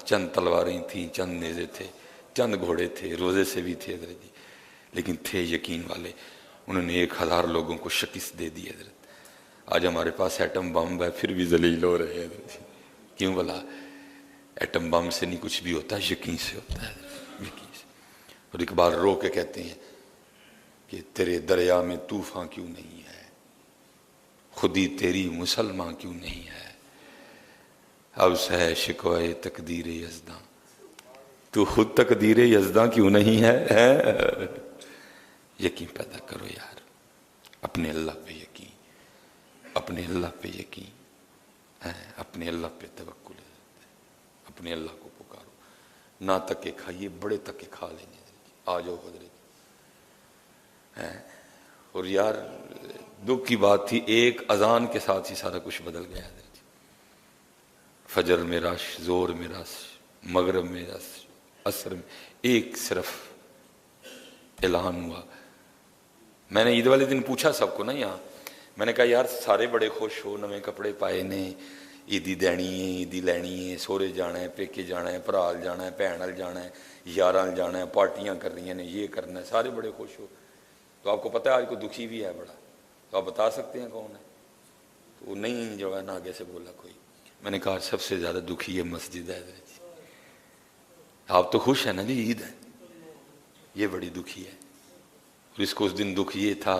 چند تلواریں تھیں، چند نیزے تھے، چند گھوڑے تھے، روزے سے بھی تھے حضرت جی، لیکن تھے یقین والے. انہوں نے 1000 لوگوں کو شکست دے دی حضرت. آج ہمارے پاس ایٹم بم ہے پھر بھی ذلیل ہو رہے ہیں حضرت جی. کیوں بلا؟ ایٹم بم سے نہیں کچھ بھی ہوتا، یقین سے ہوتا ہے، یقین سے. اور اقبال رو کے کہتے ہیں کہ تیرے دریا میں طوفان کیوں نہیں ہے، خودی تیری مسلمان کیوں نہیں ہے، اب ہے شکوہ تقدیر یزداں، تو خود تقدیر یزداں کیوں نہیں ہے. یقین پیدا کرو یار، اپنے اللہ پہ یقین، اپنے اللہ پہ یقین، اپنے اللہ پہ توکل، اپنے اللہ کو پکارو. نہ تکے کھائیے، بڑے تکے کھا لیں گے. آ جاؤ حضرت. اور یار دکھ کی بات تھی، ایک اذان کے ساتھ ہی سارا کچھ بدل گیا حضرت. فجر میں رش، زور میں رش، مغرب میں رش، عصر میں ایک صرف اعلان ہوا. میں نے عید والے دن پوچھا سب کو نا یہاں، میں نے کہا یار سارے بڑے خوش ہو، نویں کپڑے پائے نے، عیدی دینی ہے، عیدی لینی ہے، سورے جانا ہے، پیکے جانا ہے، پرال جانا ہے، بھینال جانا ہے، یاران جانا ہے، پارٹیاں کر رہی ہیں، یہ کرنا ہے، سارے بڑے خوش ہو. تو آپ کو پتہ ہے آج کوئی دکھی بھی ہے بڑا، تو آپ بتا سکتے ہیں کون ہے؟ تو وہ نہیں جو ہے نا آگے سے بولا کوئی. میں نے کہا سب سے زیادہ دکھی ہے مسجد ہے. آپ تو خوش ہیں نا جی، عید ہے، یہ بڑی دکھی ہے. اور اس کو اس دن دکھ یہ تھا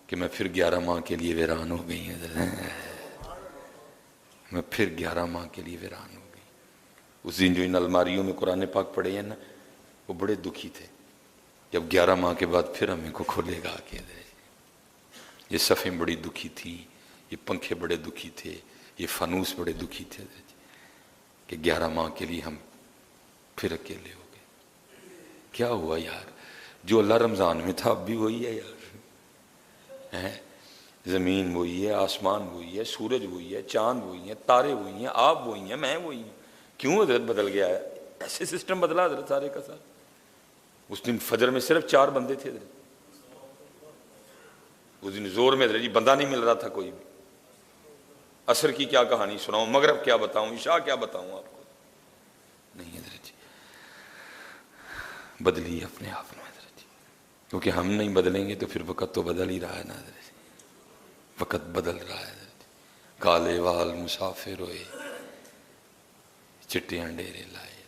کہ میں پھر 11 ماہ کے لیے ویران ہو گئی ہیں. میں پھر 11 ماہ کے لیے ویران ہو گئی. اس دن جو ان الماریوں میں قرآن پاک پڑھے ہیں نا، وہ بڑے دکھی تھے. جب 11 ماہ کے بعد پھر ہمیں کو کھولے گا کہ یہ صفیں بڑی دکھی تھیں، یہ پنکھے بڑے دکھی تھے، یہ فانوس بڑے دکھی تھے کہ 11 ماہ کے لیے ہم پھر اکیلے ہو گئے. کیا ہوا یار؟ جو اللہ رمضان میں تھا اب بھی وہی ہے یار. زمین وہی ہے، آسمان وہی ہے، سورج وہی ہے، چاند وہی ہے، تارے وہی ہیں، آپ وہی ہیں، میں وہی ہوں. کیوں حضرت بدل گیا ہے؟ ایسے سسٹم بدلا حضرت سارے کا سارا. اس دن فجر میں صرف 4 بندے تھے حضرت. اس دن زور میں حضرت جی بندہ نہیں مل رہا تھا کوئی بھی. عصر کی کیا کہانی سناؤں، مغرب کیا بتاؤں، عشاء کیا بتاؤں آپ کو؟ نہیں حضرت جی، بدلی اپنے آپ میں حضرت جی، کیونکہ ہم نہیں بدلیں گے تو پھر وقت تو بدل ہی رہا ہے نا حضرت جی. وقت بدل رہا ہے حضرت جی. کالے وال مسافر ہوئے، چٹیاں ڈیرے لائے.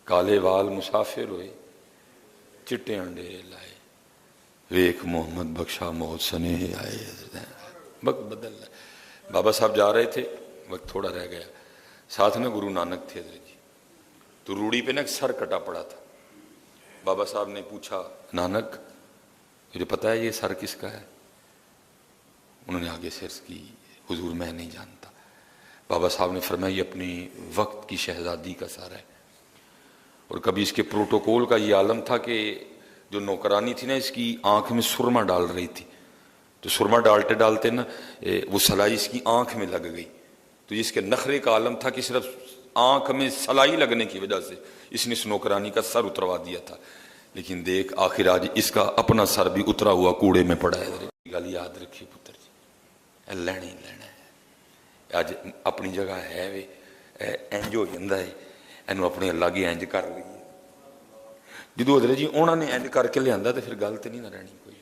کالے وال مسافر ہوئے، چٹیاں ڈیرے لائے. ویک محمد بخشا موت سنے آئے. وقت بدل رہا ہے. بابا صاحب جا رہے تھے، وقت تھوڑا رہ گیا. ساتھ میں گرو نانک تھے حضرت جی. تو روڑی پہ نا ایک سر کٹا پڑا تھا. بابا صاحب نے پوچھا نانک مجھے پتا ہے یہ سر کس کا ہے؟ انہوں نے آگے سے عرض کی حضور میں نہیں جانتا. بابا صاحب نے فرمایا یہ اپنی وقت کی شہزادی کا سر ہے. اور کبھی اس کے پروٹوکول کا یہ عالم تھا کہ جو نوکرانی تھی نا اس کی آنکھ میں سرما ڈال رہی تھی، تو سرما ڈالتے ڈالتے نا وہ سلائی اس کی آنکھ میں لگ گئی. تو اس کے نخرے کا عالم تھا کہ صرف آنکھ میں سلائی لگنے کی وجہ سے اس نے اس نوکرانی کا سر اتروا دیا تھا. لیکن دیکھ آخر آج اس کا اپنا سر بھی اترا ہوا کوڑے میں پڑا ہے. گل یاد رکھیے پتر جی، لینا ہی لینا ہے. اج اپنی جگہ ہے وے انج ہو جاتا ہے، اینو اپنے اللہ کی انج کر لئیے. جدو حضرت جی انہوں نے انج کر کے لیا تو پھر گل تو نہیں نہ رہنی کوئی.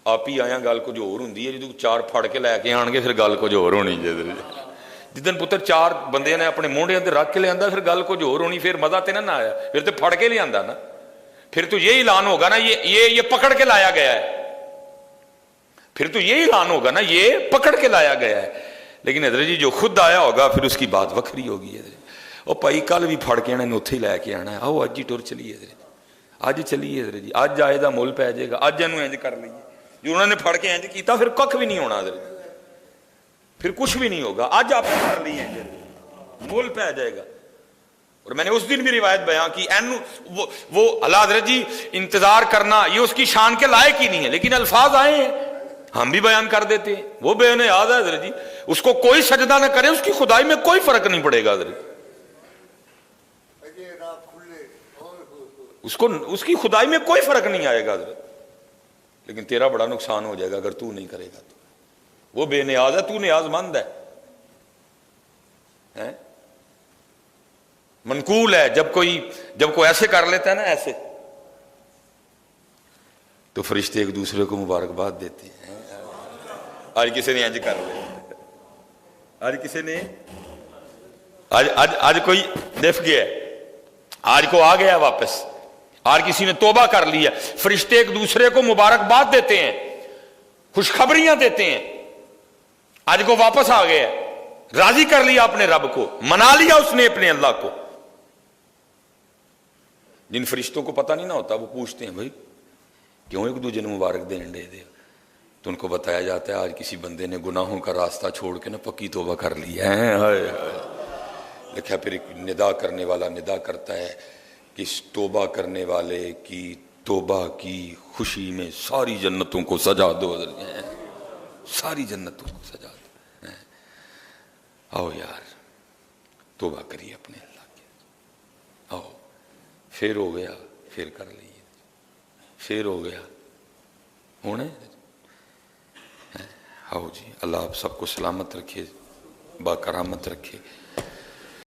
آپ ہی آیا گل کچھ اور ہوندی ہے، جدو 4 پھڑ کے لے کے آن گے پھر گل کچھ اور ہونی. جدن پتر 4 بندے نے اپنے موڈے اندر رکھ کے لیا پھر گل کچھ اور ہونی. پھر مزہ تو نہ آیا، پھر تو پھڑ کے لیا نا. پھر تو یہ اعلان ہوگا نا یہ پکڑ کے لایا گیا ہے. پھر تو یہ اعلان ہوگا نا یہ پکڑ کے لایا گیا ہے. لیکن حضرت جی جو خود آیا ہوگا پھر اس کی بات وکھری ہوگی. وہ پائی کل بھی پھڑ کے آنا اتھے ہی لے کے آنا ہے. آؤ اج ہی ٹر چلیے حضرت، اج چلیے حضرت جی. اج آئے دا مول پی جائے گا. اج انہوں انج کر لیے جو انہوں نے پھڑ کے انج کیتا پھر کھ بھی نہیں ہونا حضرت، پھر کچھ بھی نہیں ہوگا. اج آپ نے کر لیے مول پی جائے گا. اور میں نے اس دن بھی روایت بیان کی وہ اللہ حضرت جی انتظار کرنا یہ اس کی شان کے لائق ہی نہیں ہے، لیکن الفاظ آئے ہیں ہم بھی بیان کر دیتے ہیں. وہ بے نیاز ہے حضرت جی، اس کو کوئی سجدہ نہ کرے اس کی خدائی میں کوئی فرق نہیں پڑے گا حضرت. اس کی خدائی میں کوئی فرق نہیں آئے گا حضرت. لیکن تیرا بڑا نقصان ہو جائے گا اگر تو نہیں کرے گا. تو وہ بے نیاز ہے، تو نیاز مند ہے. منقول ہے جب کوئی ایسے کر لیتا ہے نا ایسے، تو فرشتے ایک دوسرے کو مبارکباد دیتے ہیں، آج کسی نے انج کر لیا، آج کسی نے آج کوئی دف گیا ہے، آج کو آ گیا واپس، آج کسی نے توبہ کر لیا، فرشتے ایک دوسرے کو مبارکباد دیتے ہیں، خوشخبریاں دیتے ہیں، آج کو واپس آ گیا، راضی کر لیا اپنے رب کو، منا لیا اس نے اپنے اللہ کو۔ جن فرشتوں کو پتہ نہیں نہ ہوتا وہ پوچھتے ہیں بھائی کیوں ایک دوسرے نے مبارک دین دے دے، تو ان کو بتایا جاتا ہے آج کسی بندے نے گناہوں کا راستہ چھوڑ کے نا پکی توبہ کر لی ہے۔ لکھا پھر ایک ندا کرنے والا ندا کرتا ہے کہ اس توبہ کرنے والے کی توبہ کی خوشی میں ساری جنتوں کو سجا دو، ساری جنتوں کو سجا دو۔ آؤ یار توبہ کریے اپنے اللہ کے، آؤ پھر ہو گیا پھر کر لیے، پھر ہو گیا ہونے۔ آؤ جی، اللہ آپ سب کو سلامت رکھے، با کرامت رکھے۔